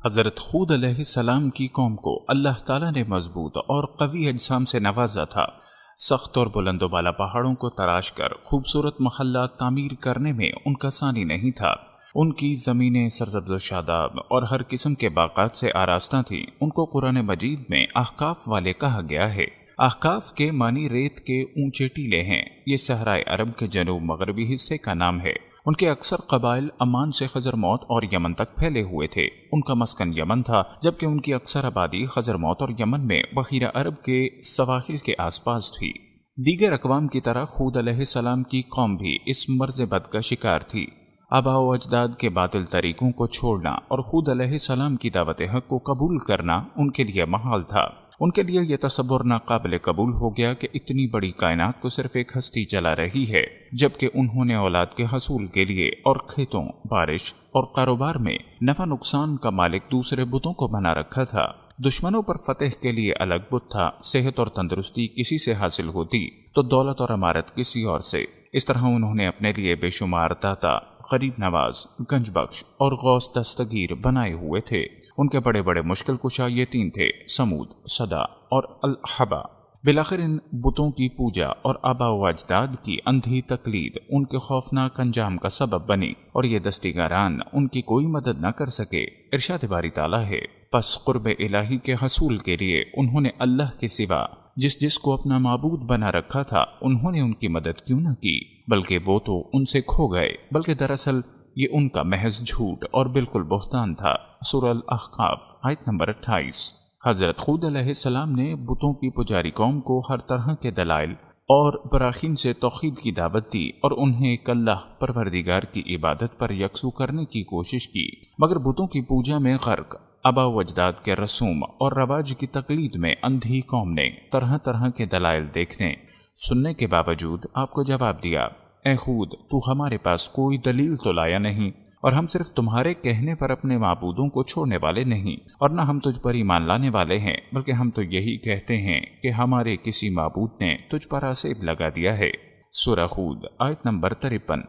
حضرت خود علیہ السلام کی قوم کو اللہ تعالیٰ نے مضبوط اور قوی اجسام سے نوازا تھا۔ سخت اور بلند و بالا پہاڑوں کو تراش کر خوبصورت محلات تعمیر کرنے میں ان کا ثانی نہیں تھا۔ ان کی زمینیں سرسبز و شاداب اور ہر قسم کے باغات سے آراستہ تھیں۔ ان کو قرآن مجید میں احقاف والے کہا گیا ہے۔ احقاف کے معنی ریت کے اونچے ٹیلے ہیں۔ یہ صحرائے عرب کے جنوب مغربی حصے کا نام ہے۔ ان کے اکثر قبائل عمان سے خضرموت اور یمن تک پھیلے ہوئے تھے۔ ان کا مسکن یمن تھا، جبکہ ان کی اکثر آبادی خضرموت اور یمن میں بحیرہ عرب کے سواحل کے آس پاس تھی۔ دیگر اقوام کی طرح خود علیہ السلام کی قوم بھی اس مرض بد کا شکار تھی۔ آباء و اجداد کے باطل طریقوں کو چھوڑنا اور خود علیہ السلام کی دعوت حق کو قبول کرنا ان کے لیے محال تھا۔ ان کے لیے یہ تصور ناقابل قبول ہو گیا کہ اتنی بڑی کائنات کو صرف ایک ہستی چلا رہی ہے، جبکہ انہوں نے اولاد کے حصول کے لیے اور کھیتوں، بارش اور کاروبار میں نفع نقصان کا مالک دوسرے بتوں کو بنا رکھا تھا۔ دشمنوں پر فتح کے لیے الگ بت تھا۔ صحت اور تندرستی کسی سے حاصل ہوتی تو دولت اور عمارت کسی اور سے۔ اس طرح انہوں نے اپنے لیے بے شمار داتا، غریب نواز، گنج بخش اور غوث دستگیر بنائے ہوئے تھے۔ ان کے بڑے بڑے مشکل کشا یہ تین تھے: سمود، صدا اور الحبا۔ بالآخر ان بتوں کی پوجا اور آباء و اجداد کی اندھی تقلید ان کے خوفناک انجام کا سبب بنی، اور یہ دستیگاران ان کی کوئی مدد نہ کر سکے۔ ارشاد باری تعالیٰ ہے: پس قرب الہی کے حصول کے لیے انہوں نے اللہ کے سوا جس کو اپنا معبود بنا رکھا تھا، انہوں نے ان کی مدد کیوں نہ کی، بلکہ وہ تو ان سے کھو گئے، بلکہ دراصل یہ ان کا محض جھوٹ اور بالکل بہتان تھا۔ سورہ الاحقاف آیت نمبر 28۔ حضرت خود علیہ السلام نے بتوں کی پجاری قوم کو ہر طرح کے دلائل اور براہین سے توحید کی دعوت دی اور انہیں ایک اللہ پروردگار کی عبادت پر یکسو کرنے کی کوشش کی، مگر بتوں کی پوجا میں غرق آباء و اجداد کے رسوم اور رواج کی تقلید میں اندھی قوم نے طرح طرح کے دلائل دیکھنے سننے کے باوجود آپ کو جواب دیا: اے خود، تو ہمارے پاس کوئی دلیل تو لایا نہیں، اور ہم صرف تمہارے کہنے پر اپنے معبودوں کو چھوڑنے والے نہیں، اور نہ ہم تجھ پر ایمان لانے والے ہیں، بلکہ ہم تو یہی کہتے ہیں کہ ہمارے کسی معبود نے تجھ پر آسیب لگا دیا ہے۔ سورہ ہود آیت نمبر 53۔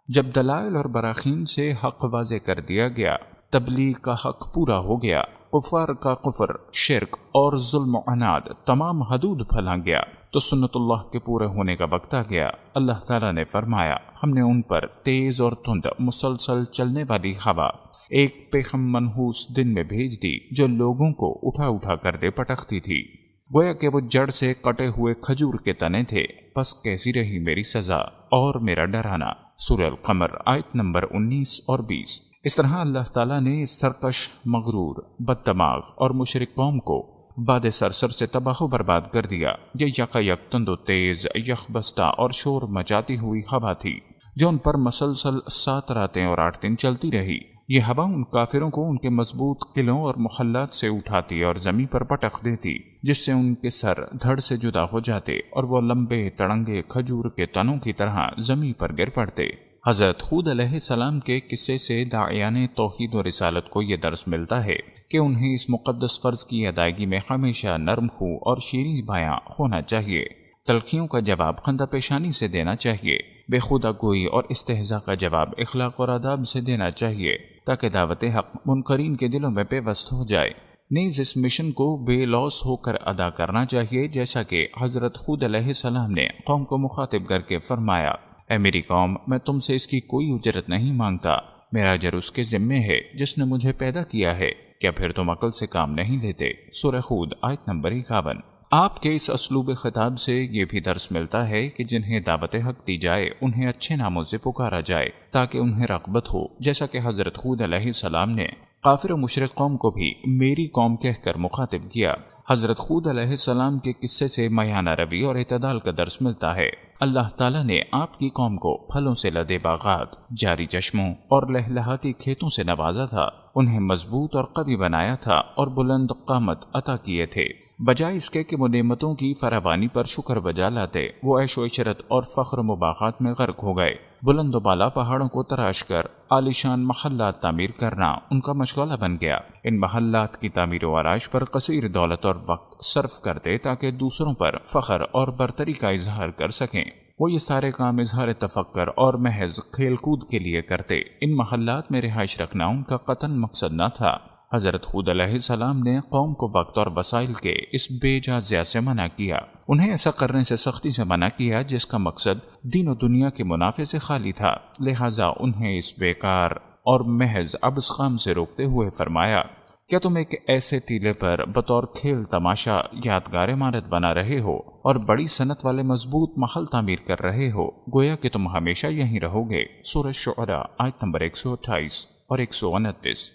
جب دلائل اور براخین سے حق واضح کر دیا گیا، تبلیغ کا حق پورا ہو گیا، کفار کا کفر، شرک اور ظلم و عناد تمام حدود پھیلا گیا، تو سنت اللہ کے پورے ہونے کا وقت آ گیا۔ اللہ تعالیٰ نے فرمایا: ہم نے ان پر تیز اور تند مسلسل چلنے والی ہوا ایک پیغام منحوس دن میں بھیج دی، جو لوگوں کو اٹھا اٹھا کر دے پٹکتی تھی، گویا کہ وہ جڑ سے کٹے ہوئے کھجور کے تنے تھے۔ پس کیسی رہی میری سزا اور میرا ڈرانا۔ سورہ القمر آیت نمبر 19 اور 20۔ اس طرح اللہ تعالیٰ نے اس سرکش، مغرور، بد دماغ اور مشرک قوم کو باد سرسر سے تباہ و برباد کر دیا۔ یہ یکایک تند و تیز، یخ بستہ اور شور مچاتی ہوئی ہوا تھی، جو ان پر مسلسل 7 راتیں اور 8 دن چلتی رہی۔ یہ ہوا ان کافروں کو ان کے مضبوط قلعوں اور محلات سے اٹھاتی اور زمین پر پٹک دیتی، جس سے ان کے سر دھڑ سے جدا ہو جاتے اور وہ لمبے تڑنگے کھجور کے تنوں کی طرح زمین پر گر پڑتے۔ حضرت خود علیہ السلام کے قصے سے داعیان توحید و رسالت کو یہ درس ملتا ہے کہ انہیں اس مقدس فرض کی ادائیگی میں ہمیشہ نرم خو اور شیریں بیاں ہونا چاہیے۔ تلخیوں کا جواب خندہ پیشانی سے دینا چاہیے۔ بے خودہ گوئی اور استہزاء کا جواب اخلاق اور آداب سے دینا چاہیے، تاکہ دعوت حق منکرین کے دلوں میں پیوست ہو جائے۔ نیز اس مشن کو بے لوث ہو کر ادا کرنا چاہیے، جیسا کہ حضرت خود علیہ السلام نے قوم کو مخاطب کر کے فرمایا: اے میری قوم، میں تم سے اس کی کوئی اجرت نہیں مانگتا، میرا اجر اس کے ذمے ہے جس نے مجھے پیدا کیا ہے۔ کیا پھر تم عقل سے کام نہیں لیتے؟ سورہ ہود آیت نمبر 51۔ آپ کے اس اسلوب خطاب سے یہ بھی درس ملتا ہے کہ جنہیں دعوت حق دی جائے انہیں اچھے ناموں سے پکارا جائے، تاکہ انہیں رغبت ہو، جیسا کہ حضرت خود علیہ السلام نے کافر و مشرک قوم کو بھی میری قوم کہہ کر مخاطب کیا۔ حضرت خود علیہ السلام کے قصے سے میانہ روی اور اعتدال کا درس ملتا ہے۔ اللہ تعالیٰ نے آپ کی قوم کو پھلوں سے لدے باغات، جاری چشموں اور لہلہاتی کھیتوں سے نوازا تھا، انہیں مضبوط اور قوی بنایا تھا اور بلند قامت عطا کیے تھے۔ بجائے اس کے کہ وہ نعمتوں کی فراوانی پر شکر بجا لاتے، وہ عیش و عشرت اور فخر و مباحات میں غرق ہو گئے۔ بلند و بالا پہاڑوں کو تراش کر عالیشان محلات تعمیر کرنا ان کا مشغلہ بن گیا۔ ان محلات کی تعمیر و آرائش پر کثیر دولت اور وقت صرف کرتے تاکہ دوسروں پر فخر اور برتری کا اظہار کر سکیں۔ وہ یہ سارے کام اظہار تفکر اور محض کھیل کود کے لیے کرتے۔ ان محلات میں رہائش رکھنا ان کا قطعاً مقصد نہ تھا۔ حضرت ہود علیہ السلام نے قوم کو وقت اور وسائل کے اس بے جا ضیاع سے منع کیا۔ انہیں ایسا کرنے سے سختی سے منع کیا جس کا مقصد دین و دنیا کے منافع سے خالی تھا، لہٰذا انہیں اس بیکار اور محض ابس خام سے روکتے ہوئے فرمایا، کیا تم ایک ایسے ٹیلے پر بطور کھیل تماشا یادگار عمارت بنا رہے ہو اور بڑی صنعت والے مضبوط محل تعمیر کر رہے ہو، گویا کہ تم ہمیشہ یہیں رہو گے؟ سورہ شعراء آیت نمبر 128 اور 129۔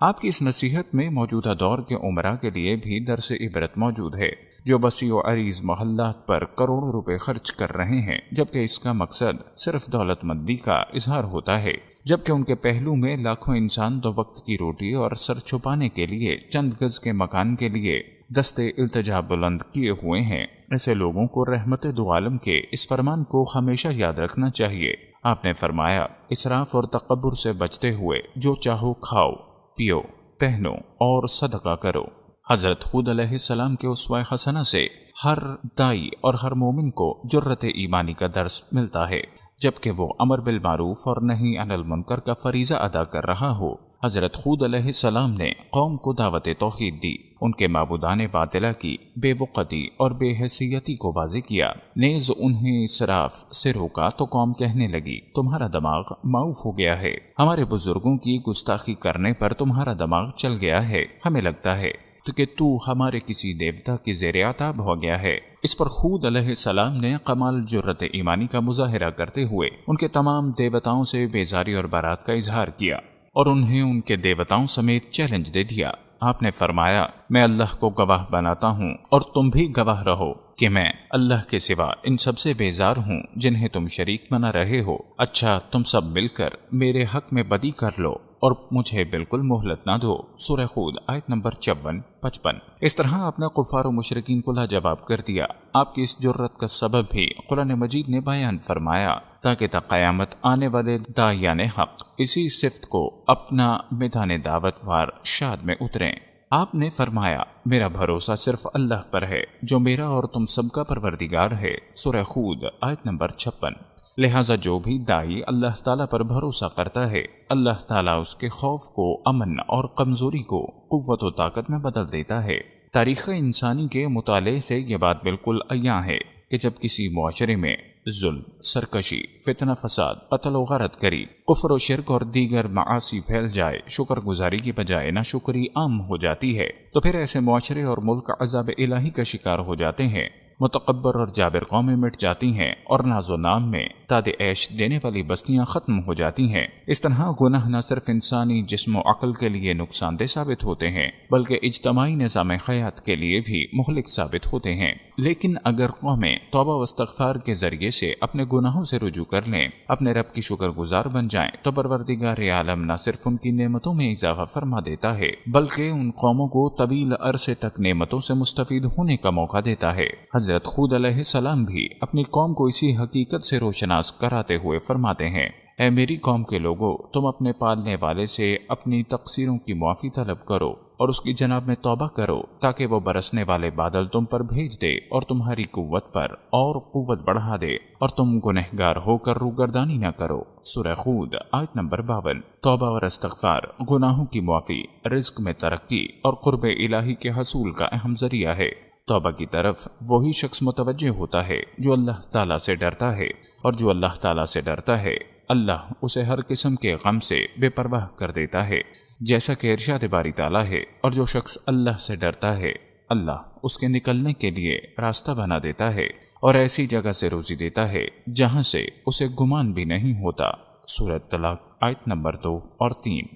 آپ کی اس نصیحت میں موجودہ دور کے عمراء کے لیے بھی درس عبرت موجود ہے، جو وسیع و عریض محلات پر کروڑوں روپے خرچ کر رہے ہیں، جبکہ اس کا مقصد صرف دولت مندی کا اظہار ہوتا ہے، جبکہ ان کے پہلو میں لاکھوں انسان دو وقت کی روٹی اور سر چھپانے کے لیے چند گز کے مکان کے لیے دستے التجا بلند کیے ہوئے ہیں۔ ایسے لوگوں کو رحمت دو عالم کے اس فرمان کو ہمیشہ یاد رکھنا چاہیے۔ آپ نے فرمایا، اسراف اور تکبر سے بچتے ہوئے جو چاہو کھاؤ، پیو، پہنو اور صدقہ کرو۔ حضرت ہود علیہ السلام کے اسوہ حسنہ سے ہر دائی اور ہر مومن کو جرت ایمانی کا درس ملتا ہے، جبکہ وہ امر بالمعروف اور نہی عن المنکر کا فریضہ ادا کر رہا ہو۔ حضرت ہود علیہ السلام نے قوم کو دعوت توحید دی، ان کے معبودان باطلہ کی بے وقتی اور بے حیثیتی کو واضح کیا، نیز انہیں اسراف سے روکا تو قوم کہنے لگی، تمہارا دماغ معوف ہو گیا ہے، ہمارے بزرگوں کی گستاخی کرنے پر تمہارا دماغ چل گیا ہے، ہمیں لگتا ہے کہ تو ہمارے کسی دیوتا کی زیر عتاب ہو گیا ہے۔ اس پر ہود علیہ السلام نے کمال جرت ایمانی کا مظاہرہ کرتے ہوئے ان کے تمام دیوتاؤں سے بیزاری اور برات کا اظہار کیا اور انہیں ان کے دیوتاؤں سمیت چیلنج دے دیا۔ آپ نے فرمایا، میں اللہ کو گواہ بناتا ہوں اور تم بھی گواہ رہو کہ میں اللہ کے سوا ان سب سے بیزار ہوں جنہیں تم شریک بنا رہے ہو۔ اچھا تم سب مل کر میرے حق میں بدی کر لو اور مجھے بالکل مہلت نہ دو۔ سورہ ہود آیت نمبر 54-55۔ اس طرح آپ نے کفار و مشرکین کو لاجواب کر دیا۔ آپ کی اس جرت کا سبب بھی قرآن مجید نے بیان فرمایا تاکہ تا قیامت آنے والے داعیان حق اسی صفت کو اپنا میدان دعوت وار شاد میں اتریں۔ آپ نے فرمایا، میرا بھروسہ صرف اللہ پر ہے جو میرا اور تم سب کا پروردگار ہے۔ سورہ ہود آیت نمبر 56۔ لہٰذا جو بھی داعی اللہ تعالیٰ پر بھروسہ کرتا ہے، اللہ تعالیٰ اس کے خوف کو امن اور کمزوری کو قوت و طاقت میں بدل دیتا ہے۔ تاریخ انسانی کے مطالعے سے یہ بات بالکل عیاں ہے کہ جب کسی معاشرے میں ظلم، سرکشی، فتنہ فساد، قتل و غارت گری، کفر و شرک اور دیگر معاصی پھیل جائے، شکر گزاری کی بجائے ناشکری عام ہو جاتی ہے، تو پھر ایسے معاشرے اور ملک عذاب الہی کا شکار ہو جاتے ہیں۔ متکبر اور جابر قومیں مٹ جاتی ہیں اور ناز و نام میں تاد عیش دینے والی بستیاں ختم ہو جاتی ہیں۔ اس طرح گناہ نہ صرف انسانی جسم و عقل کے لیے نقصان دہ ثابت ہوتے ہیں بلکہ اجتماعی نظام حیات کے لیے بھی مہلک ثابت ہوتے ہیں۔ لیکن اگر قومیں توبہ و استغفار کے ذریعے سے اپنے گناہوں سے رجوع کر لیں، اپنے رب کی شکر گزار بن جائیں، تو پروردگار عالم نہ صرف ان کی نعمتوں میں اضافہ فرما دیتا ہے بلکہ ان قوموں کو طویل عرصے تک نعمتوں سے مستفید ہونے کا موقع دیتا ہے۔ حضرت ہود علیہ السلام بھی اپنی قوم کو اسی حقیقت سے روشناس کراتے ہوئے فرماتے ہیں، اے میری قوم کے لوگوں، تم اپنے پالنے والے سے اپنی تقصیروں کی معافی طلب کرو اور اس کی جناب میں توبہ کرو تاکہ وہ برسنے والے بادل تم پر بھیج دے اور تمہاری قوت پر اور قوت بڑھا دے اور تم گنہگار ہو کر روگردانی نہ کرو۔ سورہ ہود آیت نمبر 52۔ توبہ اور استغفار گناہوں کی معافی، رزق میں ترقی اور قرب الہی کے حصول کا اہم ذریعہ ہے۔ توبہ کی طرف وہی شخص متوجہ ہوتا ہے جو اللہ تعالیٰ سے ڈرتا ہے، اور جو اللہ تعالیٰ سے ڈرتا ہے اللہ اسے ہر قسم کے غم سے بے پرواہ کر دیتا ہے، جیسا کہ ارشاد باری تعالیٰ ہے، اور جو شخص اللہ سے ڈرتا ہے اللہ اس کے نکلنے کے لیے راستہ بنا دیتا ہے اور ایسی جگہ سے روزی دیتا ہے جہاں سے اسے گمان بھی نہیں ہوتا۔ سورۃ طلاق آیت نمبر 2 اور 3۔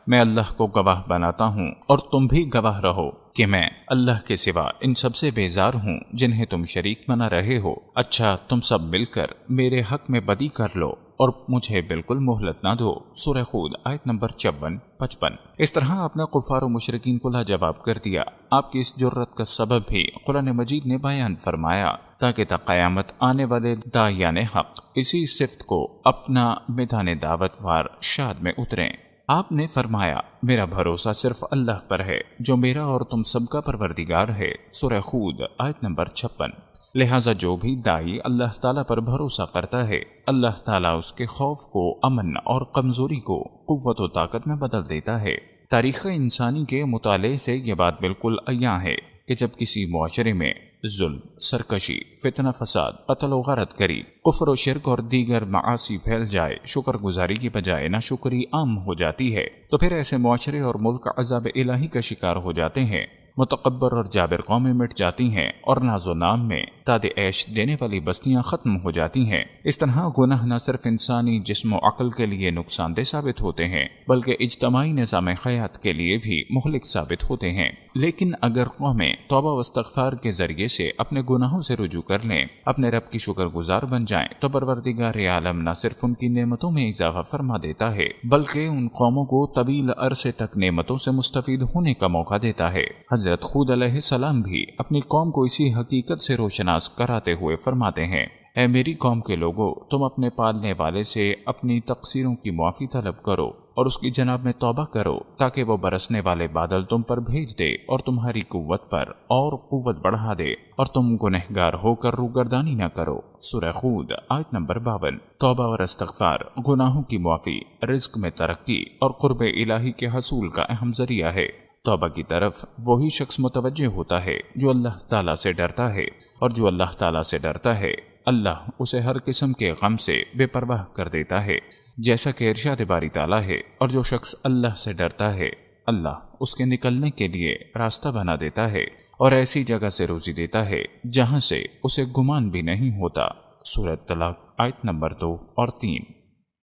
میں اللہ کو گواہ بناتا ہوں اور تم بھی گواہ رہو کہ میں اللہ کے سوا ان سب سے بیزار ہوں جنہیں تم شریک بنا رہے ہو۔ اچھا تم سب مل کر میرے حق میں بدی کر لو اور مجھے بالکل مہلت نہ دو۔ سورہ ہود آیت نمبر 54-55۔ اس طرح آپ نے کفار و مشرکین کو لاجواب کر دیا۔ آپ کی اس جرت کا سبب بھی قرآن مجید نے بیان فرمایا تاکہ تا قیامت آنے والے داعیان حق اسی صفت کو اپنا میدان دعوت وار شاد میں اتریں۔ آپ نے فرمایا، میرا بھروسہ صرف اللہ پر ہے جو میرا اور تم سب کا پروردگار ہے۔ سورہ ہود آیت نمبر 56۔ لہٰذا جو بھی داعی اللہ تعالیٰ پر بھروسہ کرتا ہے اللہ تعالیٰ اس کے خوف کو امن اور کمزوری کو قوت و طاقت میں بدل دیتا ہے۔ تاریخ انسانی کے مطالعے سے یہ بات بالکل عیاں ہے کہ جب کسی معاشرے میں ظلم، سرکشی، فتنہ فساد، قتل و غارت گری، کفر و شرک اور دیگر معاصی پھیل جائے، شکر گزاری کی بجائے ناشکری عام ہو جاتی ہے، تو پھر ایسے معاشرے اور ملک عذاب الہی کا شکار ہو جاتے ہیں۔ متکبر اور جابر قومیں مٹ جاتی ہیں اور ناز و نام میں تاد عیش دینے والی بستیاں ختم ہو جاتی ہیں۔ اس طرح گناہ نہ صرف انسانی جسم و عقل کے لیے نقصان دہ ثابت ہوتے ہیں بلکہ اجتماعی نظام حیات کے لیے بھی مہلک ثابت ہوتے ہیں۔ لیکن اگر قومیں توبہ و استغفار کے ذریعے سے اپنے گناہوں سے رجوع کر لیں، اپنے رب کی شکر گزار بن جائیں، تو پروردگار عالم نہ صرف ان کی نعمتوں میں اضافہ فرما دیتا ہے بلکہ ان قوموں کو طویل عرصے تک نعمتوں سے مستفید ہونے کا موقع دیتا ہے۔ حضرت خود علیہ السلام بھی اپنی قوم کو اسی حقیقت سے روشناس کراتے ہوئے فرماتے ہیں، اے میری قوم کے لوگوں، تم اپنے پالنے والے سے اپنی تقصیروں کی معافی طلب کرو اور اس کی جناب میں توبہ کرو تاکہ وہ برسنے والے بادل تم پر بھیج دے اور تمہاری قوت پر اور قوت بڑھا دے اور تم گنہگار ہو کر روگردانی نہ کرو۔ سورہ ہود آیت نمبر 52۔ توبہ اور استغفار گناہوں کی معافی، رزق میں ترقی اور قرب الہی کے حصول کا اہم ذریعہ ہے۔ توبہ کی طرف وہی شخص متوجہ ہوتا ہے جو اللہ تعالیٰ سے ڈرتا ہے، اور جو اللہ تعالیٰ سے ڈرتا ہے اللہ اسے ہر قسم کے غم سے بے پرواہ کر دیتا ہے، جیسا کہ ارشاد باری تعالیٰ ہے، اور جو شخص اللہ سے ڈرتا ہے اللہ اس کے نکلنے کے لیے راستہ بنا دیتا ہے اور ایسی جگہ سے روزی دیتا ہے جہاں سے اسے گمان بھی نہیں ہوتا۔ سورۃ طلاق آیت نمبر 2 اور 3۔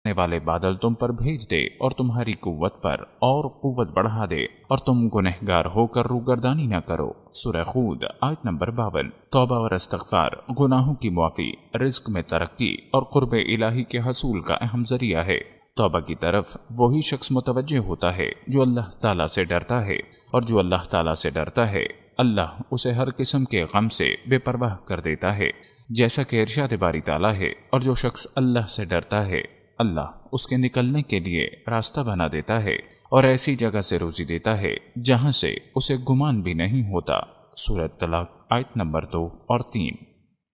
والے بادل تم پر بھیج دے اور تمہاری قوت پر اور قوت بڑھا دے اور تم گنہگار ہو کر روگردانی نہ کرو۔ سورہ ہود آیت نمبر 52۔ توبہ اور استغفار گناہوں کی معافی، رزق میں ترقی اور قرب الہی کے حصول کا اہم ذریعہ ہے۔ توبہ کی طرف وہی شخص متوجہ ہوتا ہے جو اللہ تعالیٰ سے ڈرتا ہے، اور جو اللہ تعالیٰ سے ڈرتا ہے اللہ اسے ہر قسم کے غم سے بے پرواہ کر دیتا ہے، جیسا کہ ارشاد باری تعالیٰ ہے، اور جو شخص اللہ سے ڈرتا ہے اللہ اس کے نکلنے کے لیے راستہ بنا دیتا ہے اور ایسی جگہ سے روزی دیتا ہے جہاں سے اسے گمان بھی نہیں ہوتا۔ سورۃ طلاق آیت نمبر 2 اور 3۔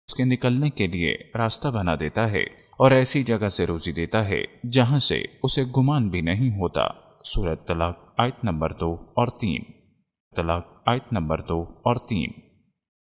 اس کے نکلنے کے لیے راستہ بنا دیتا ہے اور ایسی جگہ سے روزی دیتا ہے جہاں سے اسے گمان بھی نہیں ہوتا۔ سورۃ طلاق آیت نمبر 2 اور 3۔ طلاق آیت نمبر 2 اور 3۔